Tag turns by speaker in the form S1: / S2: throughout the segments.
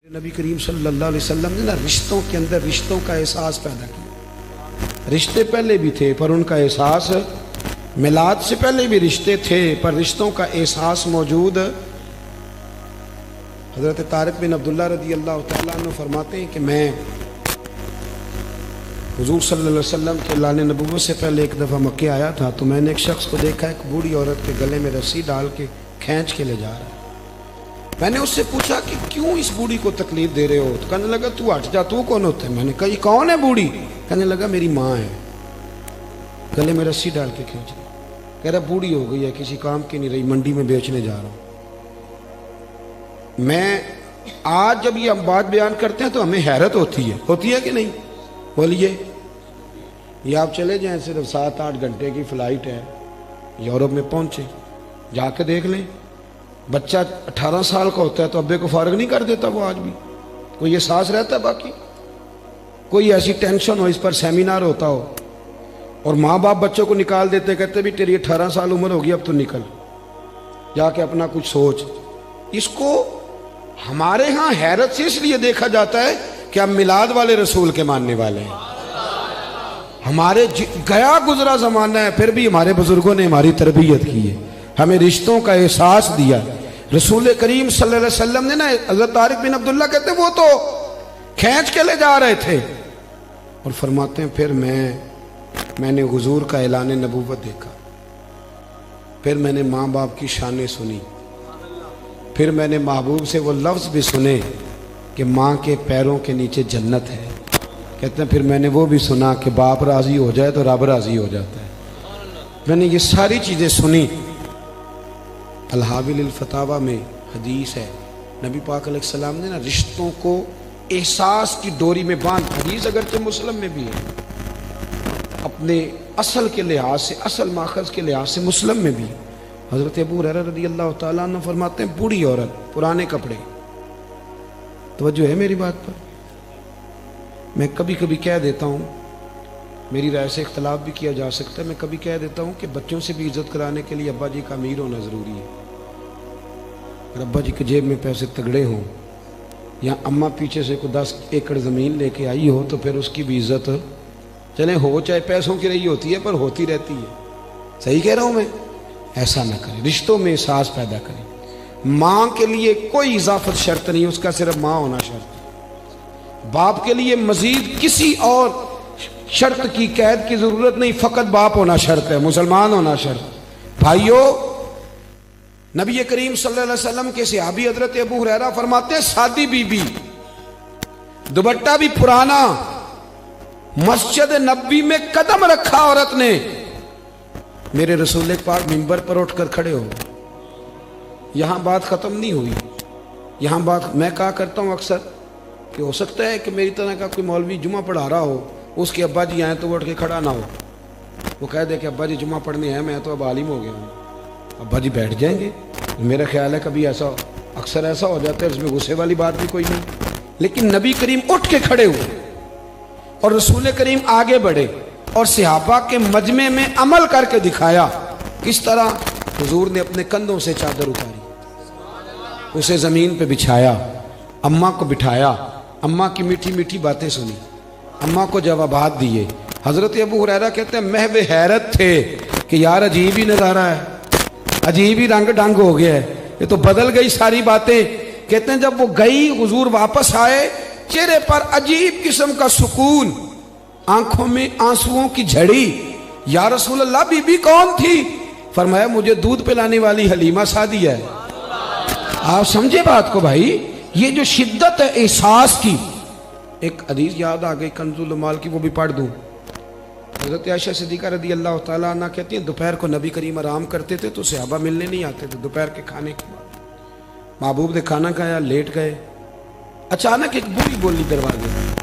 S1: नबी करीम सल्लल्लाहु अलैहि वसल्लम ने ना रिश्तों के अंदर रिश्तों का एहसास पैदा किया। रिश्ते पहले भी थे पर उनका एहसास, मिलाद से पहले भी रिश्ते थे पर रिश्तों का एहसास मौजूद। हज़रत तारिक बिन अब्दुल्ला रज़ी अल्लाह तआला अन्हु फरमाते हैं कि मैं हुज़ूर सल्लल्लाहु अलैहि वसल्लम के लाने नबूवत से पहले एक दफ़ा मक्के आया था तो मैंने एक शख्स को देखा, एक बूढ़ी औरत के गले में रस्सी डाल के खींच के ले जा रहा है। मैंने उससे पूछा कि क्यों इस बूढ़ी को तकलीफ दे रहे हो? तो कहने लगा तू हट जा, तू कौन होता है? मैंने कहा ये कौन है बूढ़ी? कहने लगा मेरी माँ है, गले में रस्सी डाल के खींच रही। कह रहा बूढ़ी हो गई है, किसी काम की नहीं रही, मंडी में बेचने जा रहा हूँ। मैं आज जब ये हम बात बयान करते हैं तो हमें हैरत होती है कि नहीं? बोलिए, ये आप चले जाएं, सिर्फ 7-8 घंटे की फ़्लाइट है, यूरोप में पहुँचे, जाके देख लें। बच्चा 18 साल का होता है तो अब्बे को फारग नहीं कर देता वो आज भी। कोई एहसास रहता है बाकी? कोई ऐसी टेंशन हो, इस पर सेमिनार होता हो और माँ बाप बच्चों को निकाल देते, कहते भी तेरी 18 साल उम्र होगी, अब तो निकल, जाके अपना कुछ सोच। इसको हमारे यहाँ हैरत से इसलिए देखा जाता है कि हम मिलाद वाले रसूल के मानने वाले हैं। हमारे गया गुजरा जमाना है, फिर भी हमारे बुजुर्गों ने हमारी तरबियत की है, हमें रिश्तों का एहसास दिया। रसूल करीम सल्लल्लाहु अलैहि वसल्लम ने ना, हज़रत तारिक बिन अब्दुल्ला कहते वो तो खींच के ले जा रहे थे और फरमाते हैं फिर मैंने हुजूर का ऐलान नबूवत देखा, फिर मैंने माँ बाप की शानें सुनी, फिर मैंने महबूब से वो लफ्ज़ भी सुने कि माँ के पैरों के नीचे जन्नत है। कहते हैं फिर मैंने वो भी सुना कि बाप राज़ी हो जाए तो रब राज़ी हो जाता है। मैंने ये सारी चीज़ें सुनी। अल-हाविल अल-फतावा में हदीस है, नबी पाक अलैहिस्सलाम ने ना रिश्तों को एहसास की डोरी में बांध, हदीस अगरचे मुस्लिम में भी है, अपने असल के लिहाज से, असल माखज़ के लिहाज से मुस्लिम में भी। हज़रत अबू हुरैरा रज़ी अल्लाह तआला अन्हु फरमाते हैं बूढ़ी औरत, पुराने कपड़े, तवज्जो है मेरी बात पर? मैं कभी कभी कह देता हूँ, मेरी राय से इख्तलाफ भी किया जा सकता है, मैं कभी कह देता हूँ कि बच्चों से भी इज्जत कराने के लिए अब्बा जी का अमीर होना ज़रूरी है। अगर अब्बा जी के जेब में पैसे तगड़े हों या अम्मा पीछे से कोई 10 एकड़ ज़मीन लेके आई हो तो फिर उसकी भी इज्जत चले हो, चाहे पैसों की रही होती है पर होती रहती है। सही कह रहा हूँ मैं? ऐसा ना करें, रिश्तों में एहसास पैदा करें। माँ के लिए कोई इजाफत शर्त नहीं, उसका सिर्फ माँ होना शर्त। बाप के लिए मजीद किसी और शर्त की, कैद की जरूरत नहीं, फकत बाप होना शर्त है, मुसलमान होना शर्त। भाइयों, नबी करीम सल्लल्लाहु अलैहि वसल्लम के सहाबी हजरत अबू हुरैरा फरमाते हैं सादी बीबी, दुपट्टा भी पुराना, मस्जिद नबी में कदम रखा औरत ने, मेरे रसूल पाक मिंबर पर उठकर खड़े हो। यहां बात खत्म नहीं हुई, यहां बात मैं कहा करता हूं अक्सर कि हो सकता है कि मेरी तरह का कोई मौलवी जुमा पढ़ा रहा हो, उसके अब्बा जी आए तो वो उठ के खड़ा ना हो, वो कह दे कि अब्बा जी जुमा पढ़ने हैं, मैं तो अब आलिम हो गया हूँ। अब्बा जी बैठ जाएंगे। मेरा ख्याल है कभी ऐसा, अक्सर ऐसा हो जाता है, इसमें गुस्से वाली बात भी कोई नहीं। लेकिन नबी करीम उठ के खड़े हुए और रसूल करीम आगे बढ़े और सहाबा के मजमे में अमल करके दिखाया। किस तरह? हुजूर ने अपने कंधों से चादर उतारी, उसे ज़मीन पे बिछाया, अम्मा को बिठाया, अम्मा की मीठी मीठी बातें सुनी, अम्मा को जवाबात दिए। हज़रत अबू हुरैरा कहते हैं महवे हैरत थे कि यार अजीब ही नज़ारा है, अजीब ही रंग ढंग हो गया है, ये तो बदल गई सारी बातें। कहते हैं जब वो गई, हुजूर वापस आए, चेहरे पर अजीब किस्म का सुकून, आंखों में आंसुओं की झड़ी। या रसूल अल्लाह, बीबी कौन थी? फरमाया मुझे दूध पिलाने वाली हलीमा सादी है। आप समझे बात को भाई? ये जो शिद्दत है एहसास की। एक हदीस याद आ गई कंजुल माल की, वो भी पढ़ दूं। हज़रत आयशा सिद्दीक़ा रज़ी अल्लाह तआला अन्हा कहती हैं दोपहर को नबी करीम आराम करते थे तो सहाबा मिलने नहीं आते थे। दोपहर के खाने के बाद महबूब ने खाना खाया, लेट गए, अचानक एक बूढ़ी बोली दरवाजे में,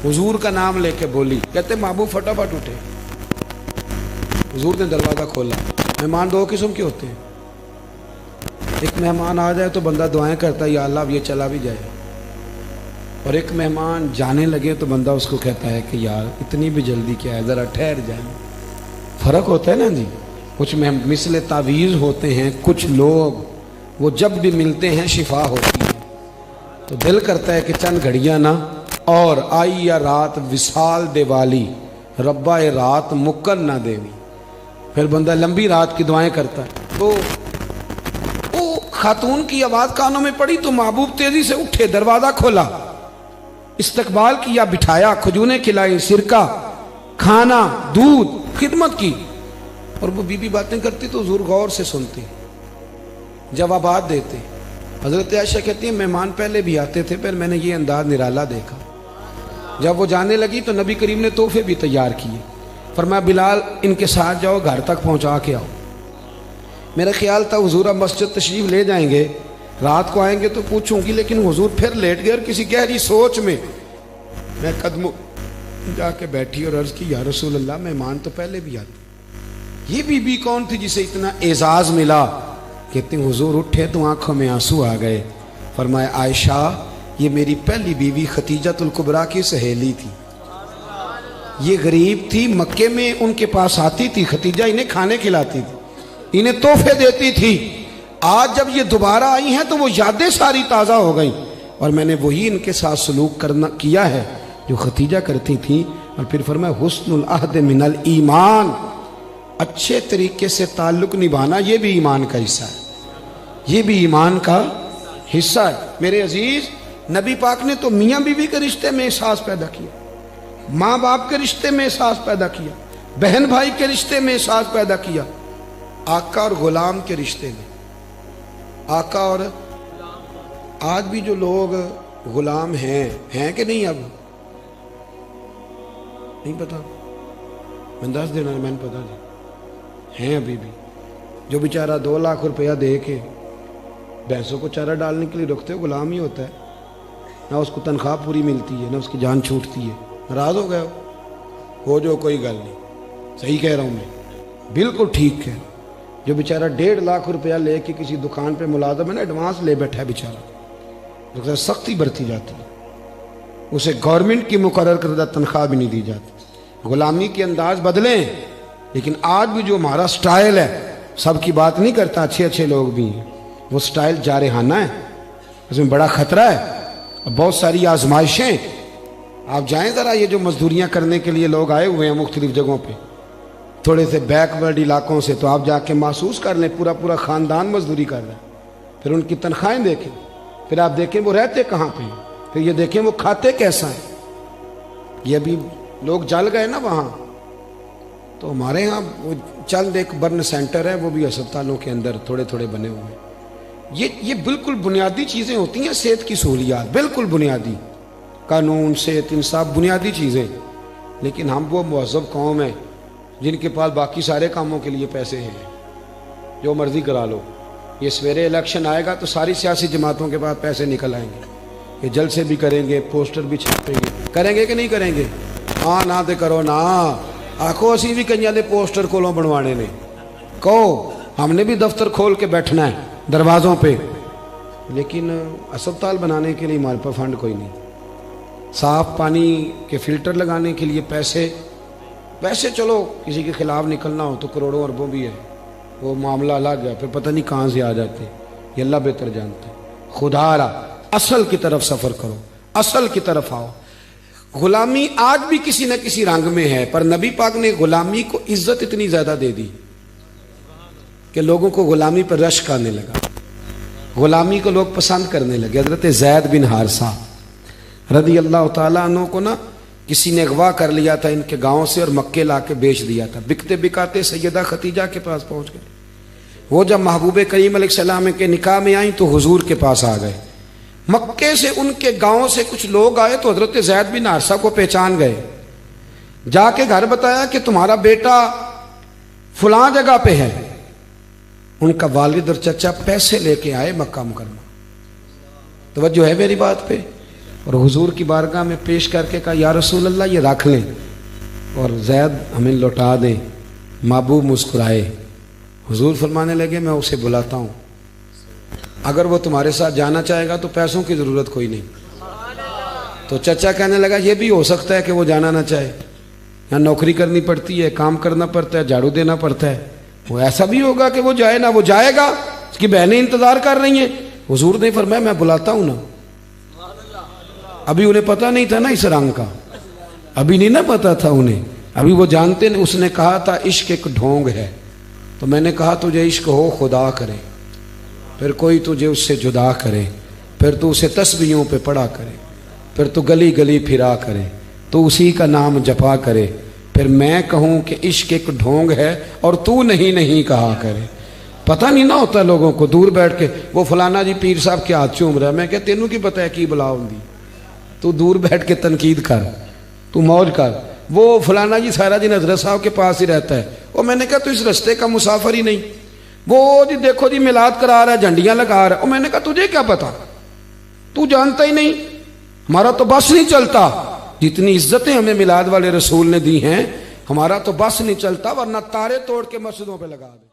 S1: हुजूर का नाम लेके बोली। कहते महबूब फटाफट उठे, हुजूर ने दरवाज़ा खोला। मेहमान दो किस्म के होते हैं, एक मेहमान आ जाए तो बंदा दुआएं करता है या अल्लाह ये चला भी जाए, और एक मेहमान जाने लगे तो बंदा उसको कहता है कि यार इतनी भी जल्दी क्या है, ज़रा ठहर जाए। फ़र्क होता है ना जी। कुछ मिसले तावीज़ होते हैं, कुछ लोग वो जब भी मिलते हैं शिफा होती है। तो दिल करता है कि चंद घड़ियां ना और आई या रात विशाल दिवाली, रब्बा ए रात मुक्कर ना देवी। फिर बंदा लंबी रात की दुआएं करता है। तो वो खातून की आवाज कानों में पड़ी तो महबूब तेजी से उठे, दरवाजा खोला, इस्तकबाल किया, बिठाया, खजूरें खिलाई, सिरका, खाना, दूध, खिदमत की। और वो बीबी बातें करती तो हुजूर गौर से सुनते, जवाबात देते। हजरत आयशा कहती है मेहमान पहले भी आते थे पर मैंने ये अंदाज निराला देखा। जब वो जाने लगी तो नबी करीम ने तोहफे भी तैयार किए। फरमाया बिलाल इनके साथ जाओ, घर तक पहुंचा के आओ। मेरा ख्याल था हुजूर अब मस्जिद तशरीफ ले जाएंगे, रात को आएंगे तो पूछूंगी, लेकिन हुजूर फिर लेट गए और किसी गहरी सोच में मैं कदमों जाके बैठी और अर्ज की या रसूल अल्लाह मेहमान तो पहले भी आते। ये बीबी कौन थी जिसे इतना एजाज मिला? कहते हुजूर उठे तो आंखों में आंसू आ गए। फरमाया आयशा ये मेरी पहली बीवी खतीजतुल कुबरा की सहेली थी, ये गरीब थी, मक्के में उनके पास आती थी, खतीजा इन्हें खाने खिलाती थी, इन्हें तोहफे देती थी। आज जब ये दोबारा आई हैं तो वो यादें सारी ताज़ा हो गई और मैंने वही इनके साथ सलूक करना किया है जो खतीजा करती थी। और फिर फरमाया हुस्नुल अहद मिनल ईमान, अच्छे तरीके से ताल्लुक निभाना ये भी ईमान का हिस्सा है, ये भी ईमान का हिस्सा है। मेरे अजीज नबी पाक ने तो मियाँ बीवी के रिश्ते में एहसास पैदा किया, माँ बाप के रिश्ते में एहसास पैदा किया, बहन भाई के रिश्ते में एहसास पैदा किया, आका और गुलाम के रिश्ते में। आका और आज भी जो लोग गुलाम हैं कि नहीं, अब नहीं पता, मैं 10 देना मैंने पता नहीं, हैं अभी भी। जो बेचारा 2 लाख रुपया दे के भैंसों को चारा डालने के लिए रखते हो, गुलाम ही होता है, ना उसको तनख्वाह पूरी मिलती है ना उसकी जान छूटती है। नाराज हो गए हो जो, कोई गल नहीं, सही कह रहा हूँ मैं, बिल्कुल ठीक है। जो बेचारा 1.5 लाख रुपया लेके किसी दुकान पे मुलाजम है ना, एडवांस ले बैठा है बेचारा, सख्ती बरती जाती है, उसे गवर्नमेंट की मुकर्रर करदा तनख्वाह भी नहीं दी जाती। गुलामी के अंदाज बदलें, लेकिन आज भी जो हमारा स्टाइल है, सबकी बात नहीं करता, अच्छे अच्छे लोग भी हैं, वो स्टाइल जारहाना है, उसमें बड़ा खतरा है, बहुत सारी आजमाइशें। आप जाएं ज़रा, ये जो मजदूरियां करने के लिए लोग आए हुए हैं मुख्तलिफ जगहों पे, थोड़े से बैकवर्ड इलाकों से, तो आप जाके महसूस कर लें, पूरा पूरा ख़ानदान मजदूरी कर रहा है। फिर उनकी तनख्वाहें देखें, फिर आप देखें वो रहते कहाँ पे, फिर ये देखें वो खाते कैसा है। ये अभी लोग जल गए ना वहाँ, तो हमारे यहाँ वो चंद एक बर्न सेंटर है, वो भी अस्पतालों के अंदर थोड़े थोड़े बने हुए हैं। ये बिल्कुल बुनियादी चीज़ें होती हैं सेहत की सहूलियात, बिल्कुल बुनियादी, कानून, सेहत, इंसाफ, बुनियादी चीज़ें। लेकिन हम वो मुहज़्ज़ब कौम है जिनके पास बाकी सारे कामों के लिए पैसे हैं, जो मर्ज़ी करा लो। ये सवेरे इलेक्शन आएगा तो सारी सियासी जमातों के पास पैसे निकल आएंगे, ये जलसे भी करेंगे, पोस्टर भी छापेंगे, करेंगे कि नहीं करेंगे? हाँ ना तो करो ना, आखो असी भी कई दे पोस्टर कोलों बनवाने ने, कहो हमने भी दफ्तर खोल के बैठना है दरवाज़ों पे, लेकिन अस्पताल बनाने के लिए हमारे पास फंड कोई नहीं, साफ पानी के फिल्टर लगाने के लिए पैसे चलो किसी के खिलाफ निकलना हो तो करोड़ों अरबों भी है, वो मामला अलग है, फिर पता नहीं कहाँ से आ जाते, ये अल्लाह बेहतर जानते हैं। खुदारा असल की तरफ सफ़र करो, असल की तरफ आओ। गुलामी आज भी किसी न किसी रंग में है, पर नबी पाक ने गुलामी को इज्जत इतनी ज़्यादा दे दी कि लोगों को गुलामी पर रश्क आने लगा, गुलामी को लोग पसंद करने लगे। हज़रत ज़ैद बिन हारिसा रज़ी अल्लाह तआला अन्हु को ना किसी ने अगवा कर लिया था इनके गांव से और मक्के ला के बेच दिया था। बिकते बिकाते सैयदा खतीजा के पास पहुंच गए। वो जब महबूब करीम अलैहिस्सलाम के निकाह में आई तो हुजूर के पास आ गए। मक्के से उनके गांव से कुछ लोग आए तो हज़रत ज़ैद बिन हारिसा को पहचान गए, जाके घर बताया कि तुम्हारा बेटा फलां जगह पे है। उनका वालिद और चचा पैसे लेके आए मक्का मुकरमा, तवज्जो है मेरी बात पे, और हुजूर की बारगाह में पेश करके कहा या रसूल अल्लाह ये रख लें और ज़ैद हमें लौटा दें। महबूब मुस्कुराए। हुजूर फरमाने लगे मैं उसे बुलाता हूँ, अगर वो तुम्हारे साथ जाना चाहेगा तो पैसों की ज़रूरत कोई नहीं। तो चचा कहने लगा ये भी हो सकता है कि वो जाना ना चाहे, यहाँ नौकरी करनी पड़ती है, काम करना पड़ता है, झाड़ू देना पड़ता है, वो ऐसा भी होगा कि वो जाए ना, वो जाएगा, उसकी बहनें इंतज़ार कर रही हैं। हुजूर ने फरमाया मैं बुलाता हूँ ना, अभी उन्हें पता नहीं था ना इस रंग का, अभी नहीं ना पता था उन्हें, अभी वो जानते नहीं। उसने कहा था इश्क एक ढोंग है, तो मैंने कहा तुझे इश्क हो खुदा करे, फिर कोई तुझे उससे जुदा करे, फिर तू उसे तस्बीहों पे पढ़ा करे, फिर तू गली गली फिरा करे, तो उसी का नाम जपा करे, फिर मैं कहूँ कि इश्क एक ढोंग है और तू नहीं नहीं कहा करे। पता नहीं ना होता लोगों को, दूर बैठ के वो फलाना जी पीर साहब के हाथ चूम रहा है, मैं क्या तेनू की पता है की बुला होंगी, तू दूर बैठ के तनकीद कर, तू मौज कर। वो फलाना जी सारा दिन हजरत साहब के पास ही रहता है, और मैंने कहा तू इस रास्ते का मुसाफिर ही नहीं, वो जी देखो जी मिलाद करा रहा है, झंडियां लगा रहा है, और मैंने कहा तुझे क्या पता, तू जानता ही नहीं, हमारा तो बस नहीं चलता। जितनी इज्जतें हमें मिलाद वाले रसूल ने दी हैं, हमारा तो बस नहीं चलता, वरना तारे तोड़ के मस्जिदों पे लगा दे।